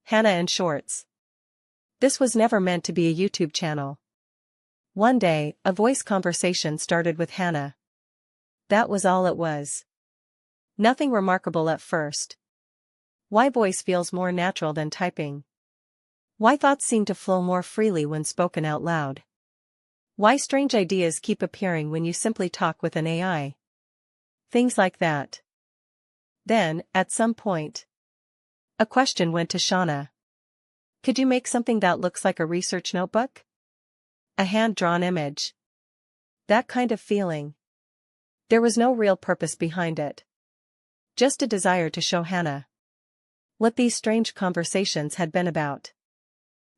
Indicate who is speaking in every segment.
Speaker 1: Hana and Shorts. This was never meant to be a YouTube channel. One day, a voice conversation started with Hana. That was all it was. Nothing remarkable at first. Why voice feels more natural than typing. Why thoughts seem to flow more freely when spoken out loud. Why strange ideas keep appearing when you simply talk with an AI. Things like that. Then, at some point, a question went to Shana. Could you make something that looks like a research notebook? A hand-drawn image. That kind of feeling. There was no real purpose behind it. Just a desire to show Hana what these strange conversations had been about.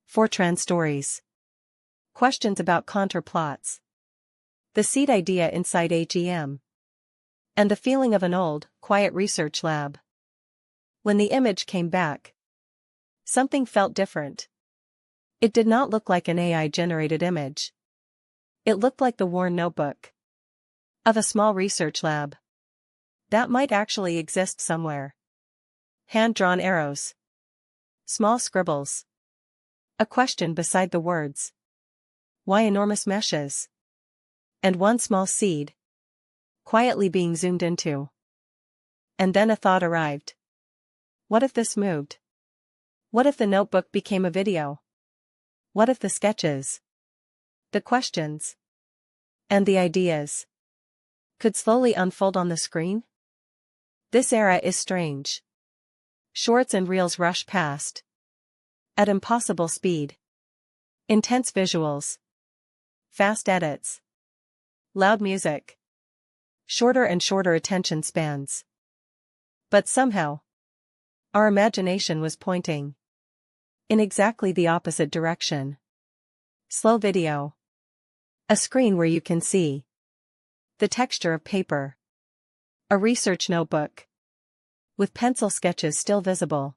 Speaker 1: FORTRAN stories. Questions about counterplots. The seed idea inside AGM. And the feeling of an old, quiet research lab. When the image came back, something felt different. It did not look like an AI-generated image. It looked like the worn notebook of a small research lab that might actually exist somewhere. Hand-drawn arrows. Small scribbles. A question beside the words. Why enormous meshes? And one small seed, quietly being zoomed into. And then a thought arrived. What if this moved? What if the notebook became a video? What if the sketches, the questions, and the ideas could slowly unfold on the screen? This era is strange. Shorts and reels rush past at impossible speed. Intense visuals, fast edits, loud music, shorter and shorter attention spans. But somehow, our imagination was pointing in exactly the opposite direction. Slow video. A screen where you can see the texture of paper. A research notebook with pencil sketches still visible.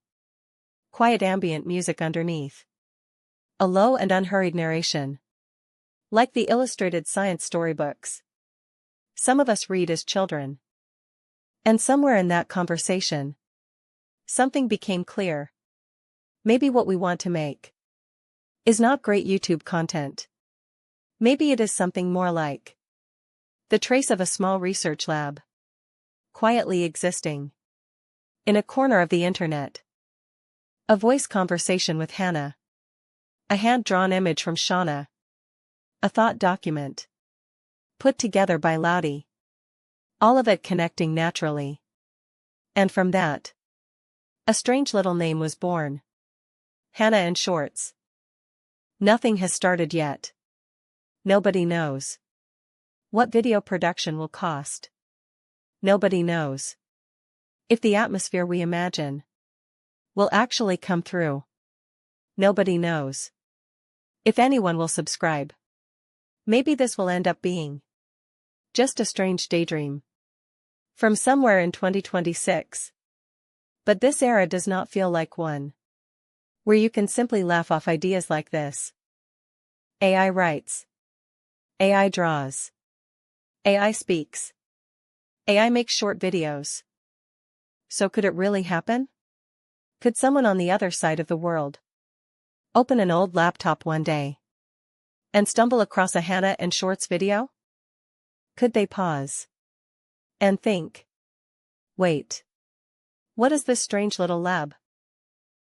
Speaker 1: Quiet ambient music underneath. A low and unhurried narration. Like the illustrated science storybooks some of us read as children. And somewhere in that conversation, something became clear. Maybe what we want to make is not great YouTube content. Maybe it is something more like the trace of a small research lab, quietly existing in a corner of the internet. A voice conversation with Hana. A hand-drawn image from Shana. A thought document put together by Laudy. All of it connecting naturally. And from that, a strange little name was born. Hana and Shorts. Nothing has started yet. Nobody knows what video production will cost. Nobody knows if the atmosphere we imagine will actually come through. Nobody knows if anyone will subscribe. Maybe this will end up being just a strange daydream from somewhere in 2026. But this era does not feel like one where you can simply laugh off ideas like this. AI writes. AI draws. AI speaks. AI makes short videos. So could it really happen? Could someone on the other side of the world open an old laptop one day and stumble across a Hana and Shorts video? Could they pause and think, wait, what is this strange little lab